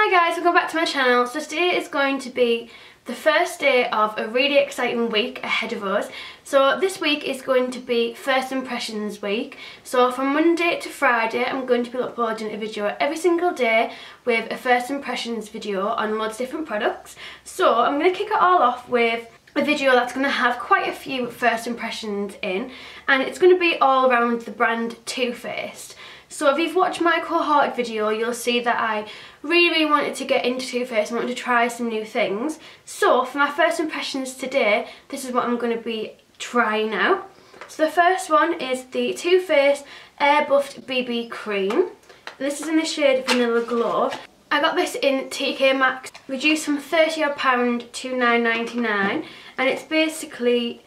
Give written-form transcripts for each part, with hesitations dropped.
Hi guys, welcome back to my channel. So today is going to be the first day of a really exciting week ahead of us. So this week is going to be First Impressions week. So from Monday to Friday I'm going to be uploading a video every single day with a First Impressions video on loads of different products. So I'm going to kick it all off with a video that's going to have quite a few first impressions in, and it's going to be all around the brand Too Faced. So if you've watched my cohorted video, you'll see that I really wanted to get into Too Faced and wanted to try some new things. So for my first impressions today, this is what I'm going to be trying out. So the first one is the Too Faced Air Buffed BB Cream. This is in the shade Vanilla Glow. I got this in TK Maxx, reduced from £30 to £9.99, and it's basically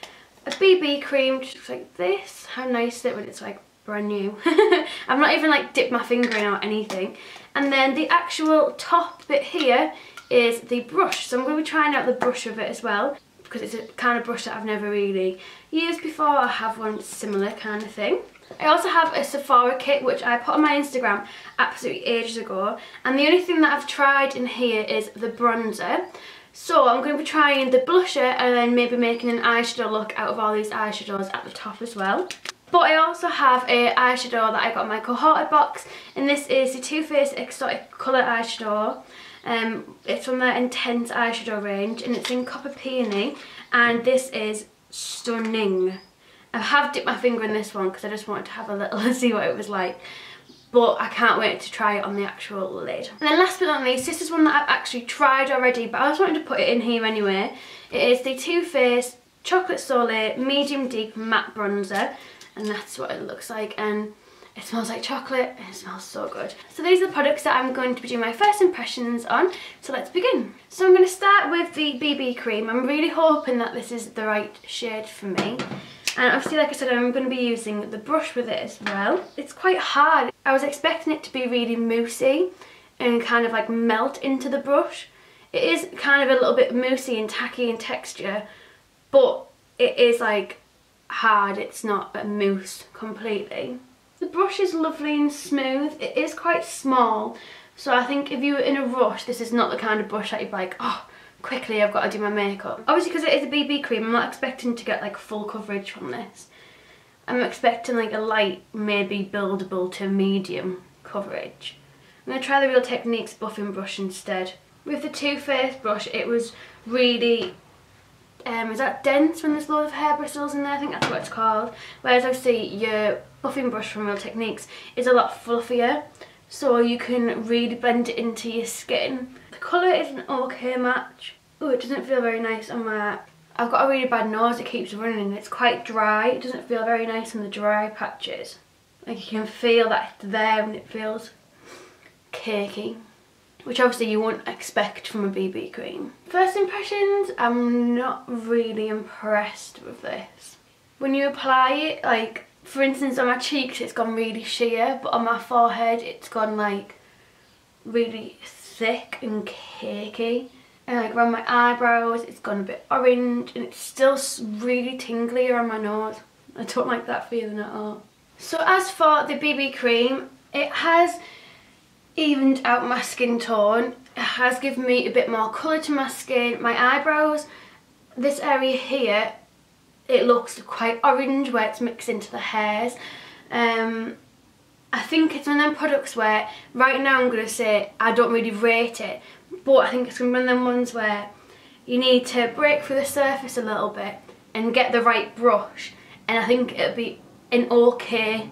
a BB cream just like this. How nice is it when it's like brand new? I've not even like dipped my finger in or anything. And then the actual top bit here is the brush, so I'm going to be trying out the brush of it as well, because it's a kind of brush that I've never really used before. I have one similar kind of thing. I also have a Sephora kit which I put on my Instagram absolutely ages ago, and the only thing that I've tried in here is the bronzer. So I'm going to be trying the blusher and then maybe making an eyeshadow look out of all these eyeshadows at the top as well. But I also have an eyeshadow that I got in my cohorted box, and this is the Too Faced Exotic Colour Eyeshadow. It's from their Intense eyeshadow range, and it's in Copper Peony, and this is stunning. I have dipped my finger in this one because I just wanted to have a little see what it was like, but I can't wait to try it on the actual lid. And then last but not least, this is one that I've actually tried already, but I just wanted to put it in here anyway. It is the Too Faced Chocolate Soleil Medium Deep Matte Bronzer, and that's what it looks like, and it smells like chocolate and it smells so good. So these are the products that I'm going to be doing my first impressions on, so let's begin. So I'm going to start with the BB cream. I'm really hoping that this is the right shade for me. And obviously, like I said, I'm going to be using the brush with it as well. It's quite hard. I was expecting it to be really moussey and kind of like melt into the brush. It is kind of a little bit moussey and tacky in texture, but it is like hard. It's not a mousse completely. The brush is lovely and smooth. It is quite small, so I think if you were in a rush, this is not the kind of brush that you'd be like, oh, quickly I've got to do my makeup. Obviously, because it is a BB cream, I'm not expecting to get like full coverage from this. I'm expecting like a light, maybe buildable to medium coverage. I'm going to try the Real Techniques buffing brush instead. With the Too Faced brush, it was really, is that dense when there's loads of hair bristles in there? I think that's what it's called. Whereas obviously your buffing brush from Real Techniques is a lot fluffier, so you can really blend it into your skin. The colour is an okay match. Oh, it doesn't feel very nice on my... I've got a really bad nose, it keeps running, it's quite dry. It doesn't feel very nice on the dry patches. Like you can feel that it's there and it feels cakey, which obviously you wouldn't expect from a BB cream. First impressions, I'm not really impressed with this. When you apply it, like for instance on my cheeks it's gone really sheer, but on my forehead it's gone like really thick and cakey. And like around my eyebrows it's gone a bit orange, and it's still really tingly around my nose. I don't like that feeling at all. So as for the BB cream, it has evened out my skin tone. It has given me a bit more colour to my skin. My eyebrows, this area here, it looks quite orange where it's mixed into the hairs. I think it's one of them products where right now I'm going to say I don't really rate it, but I think it's one of them ones where you need to break through the surface a little bit and get the right brush, and I think it'll be an okay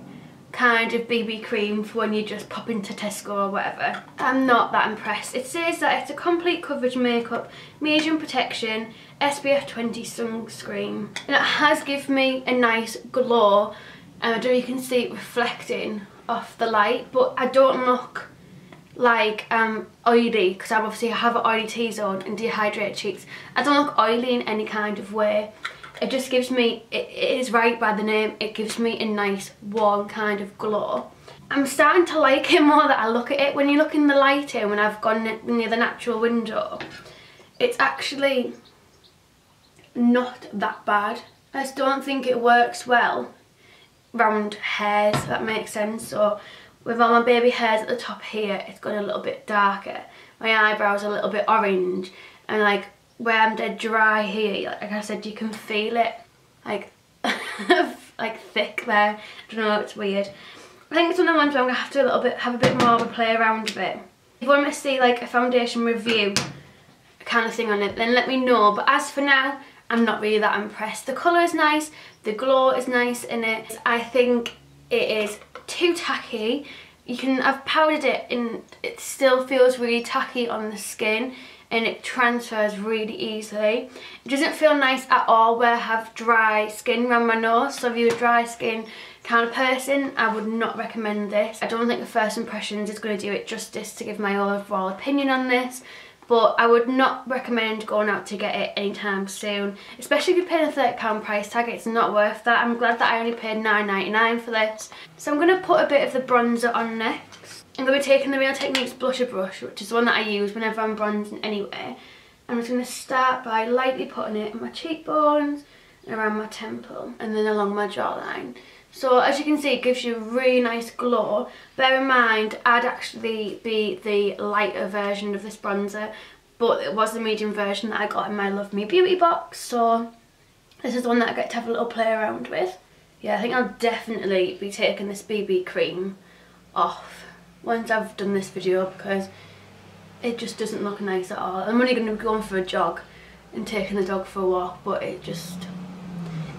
kind of BB cream for when you just pop into Tesco or whatever. I'm not that impressed. It says that it's a complete coverage makeup, medium protection, SPF 20 sunscreen, and it has given me a nice glow, and I don't know if you can see it reflecting off the light, but I don't look like oily, because I obviously have an oily T-zone and dehydrated cheeks. I don't look oily in any kind of way. It just gives me, it is right by the name, it gives me a nice warm kind of glow. I'm starting to like it more that I look at it. When you look in the lighting, when I've gone near the natural window, it's actually not that bad. I just don't think it works well round hairs, if that makes sense. So with all my baby hairs at the top here, it's gone a little bit darker. My eyebrows are a little bit orange, and like where I'm dead dry here, like I said, you can feel it like like thick there. I don't know, it's weird. I think it's one of the ones where I'm gonna have to have a bit more of a play around with it. If you want me to see like a foundation review kind of thing on it, then let me know. But as for now, I'm not really that impressed. The colour is nice, the glow is nice in it. I think it is too tacky. I've powdered it and it still feels really tacky on the skin, and it transfers really easily. It doesn't feel nice at all where I have dry skin around my nose, so if you're a dry skin kind of person, I would not recommend this. I don't think the first impressions is going to do it justice to give my overall opinion on this, but I would not recommend going out to get it anytime soon, especially if you're paying a £30 price tag. It's not worth that. I'm glad that I only paid £9.99 for this. So I'm going to put a bit of the bronzer on next. I'm going to be taking the Real Techniques blusher brush, which is the one that I use whenever I'm bronzing anyway. I'm just going to start by lightly putting it on my cheekbones, around my temple, and then along my jawline. So as you can see, it gives you a really nice glow. Bear in mind, I'd actually be the lighter version of this bronzer, but it was the medium version that I got in my Love Me Beauty box, so this is the one that I get to have a little play around with. Yeah, I think I'll definitely be taking this BB cream off once I've done this video, because it just doesn't look nice at all. I'm only going to be going for a jog and taking the dog for a walk, but it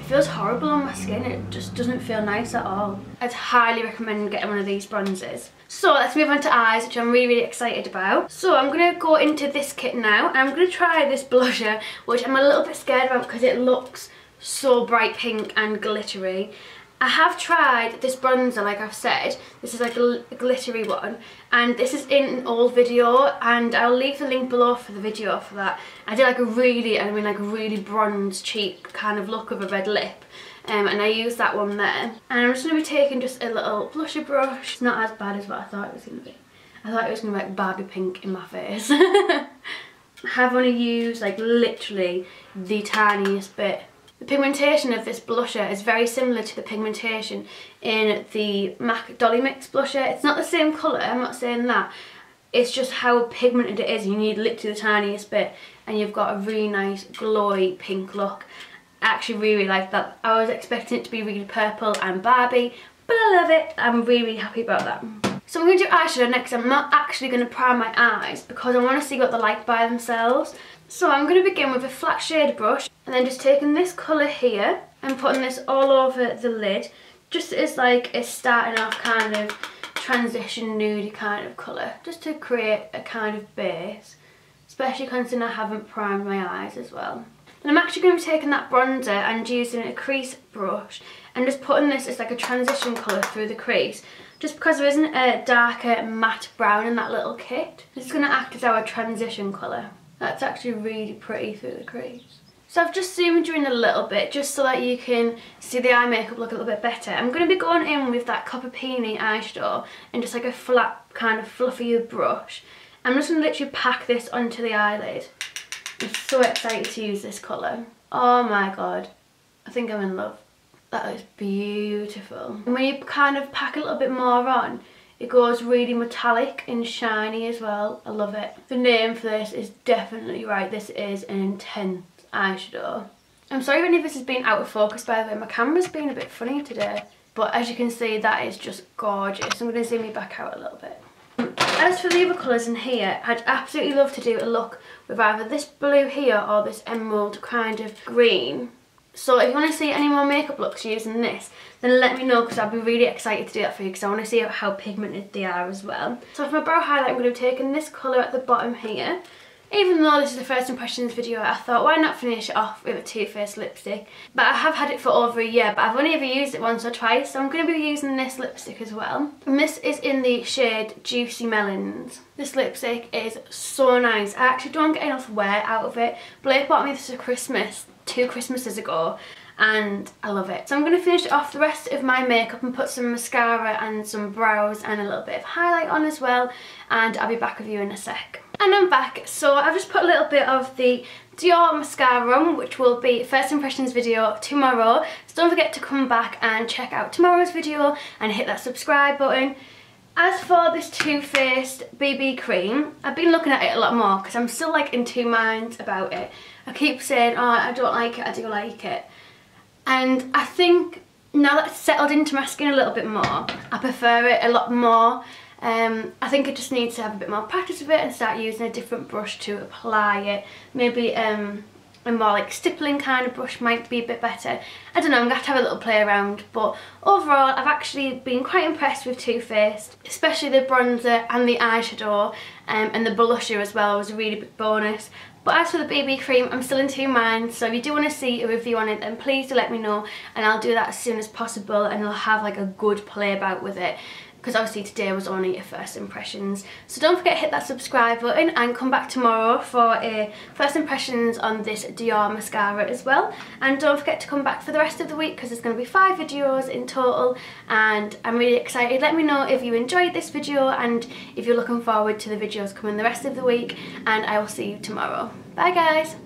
feels horrible on my skin. It just doesn't feel nice at all. I'd highly recommend getting one of these bronzers. So let's move on to eyes, which I'm really excited about. So I'm going to go into this kit now, and I'm going to try this blusher, which I'm a little bit scared about because it looks so bright pink and glittery. I have tried this bronzer, like I've said. This is like a glittery one, and this is in an old video, and I'll leave the link below for the video for that. I did like a really bronze cheek kind of look of a red lip, and I used that one there. And I'm just going to be taking just a little blusher brush. It's not as bad as what I thought it was going to be. I thought it was going to be like Barbie pink in my face. I have only used like literally the tiniest bit. The pigmentation of this blusher is very similar to the pigmentation in the MAC Dolly Mix blusher. It's not the same colour, I'm not saying that. It's just how pigmented it is. You need literally the tiniest bit, and you've got a really nice glowy pink look. I actually really like that. I was expecting it to be really purple and Barbie, but I love it. I'm really happy about that. So I'm going to do eyeshadow next. I'm not actually going to prime my eyes because I want to see what they're like by themselves. So I'm going to begin with a flat shade brush, and then just taking this colour here and putting this all over the lid, just as like a starting off kind of transition nudie kind of colour, just to create a kind of base, especially considering I haven't primed my eyes as well. Then I'm actually going to be taking that bronzer and using a crease brush and just putting this as like a transition colour through the crease, just because there isn't a darker matte brown in that little kit. This is going to act as our transition colour. That's actually really pretty through the crease. So I've just zoomed you in a little bit just so that you can see the eye makeup look a little bit better. I'm going to be going in with that Copper Peony eyeshadow and just like a flat kind of fluffier brush. I'm just going to literally pack this onto the eyelid. I'm so excited to use this colour. Oh my god, I think I'm in love. That is beautiful. And when you kind of pack a little bit more on, it goes really metallic and shiny as well. I love it. The name for this is definitely right. This is an intense eyeshadow. I'm sorry if any of this has been out of focus, by the way. My camera's been a bit funny today. But as you can see, that is just gorgeous. I'm going to zoom you back out a little bit. As for the other colours in here, I'd absolutely love to do a look with either this blue here or this emerald kind of green. So if you want to see any more makeup looks using this, then let me know, because I'll be really excited to do that for you, because I want to see how pigmented they are as well. So for my brow highlight, I'm going to be taking this colour at the bottom here. Even though this is the first impressions video, I thought why not finish it off with a Too Faced lipstick. But I have had it for over a year, but I've only ever used it once or twice, so I'm going to be using this lipstick as well. And this is in the shade Juicy Melons. This lipstick is so nice. I actually don't get enough wear out of it. Blake bought me this for Christmas 2 Christmases ago, and I love it. So I'm going to finish off the rest of my makeup and put some mascara and some brows and a little bit of highlight on as well, and I'll be back with you in a sec. And I'm back. So I've just put a little bit of the Dior mascara on, which will be first impressions video tomorrow. So don't forget to come back and check out tomorrow's video and hit that subscribe button. As for this Too Faced BB cream, I've been looking at it a lot more because I'm still like in two minds about it. I keep saying, oh, I don't like it, I do like it. And I think now that it's settled into my skin a little bit more, I prefer it a lot more. I think it just needs to have a bit more practice with it and start using a different brush to apply it. Maybe a more like stippling kind of brush might be a bit better. I don't know, I'm going to have to have a little play around, but overall I've actually been quite impressed with Too Faced, especially the bronzer and the eyeshadow, and the blusher as well was a really big bonus. But as for the BB cream, I'm still in two minds, so if you do want to see a review on it, then please do let me know, and I'll do that as soon as possible, and I'll have like a good play about with it, because obviously today was only a first impressions. So don't forget to hit that subscribe button and come back tomorrow for a first impressions on this Dior mascara as well. And don't forget to come back for the rest of the week because there's going to be 5 videos in total, and I'm really excited. Let me know if you enjoyed this video and if you're looking forward to the videos coming the rest of the week, and I will see you tomorrow. Bye guys!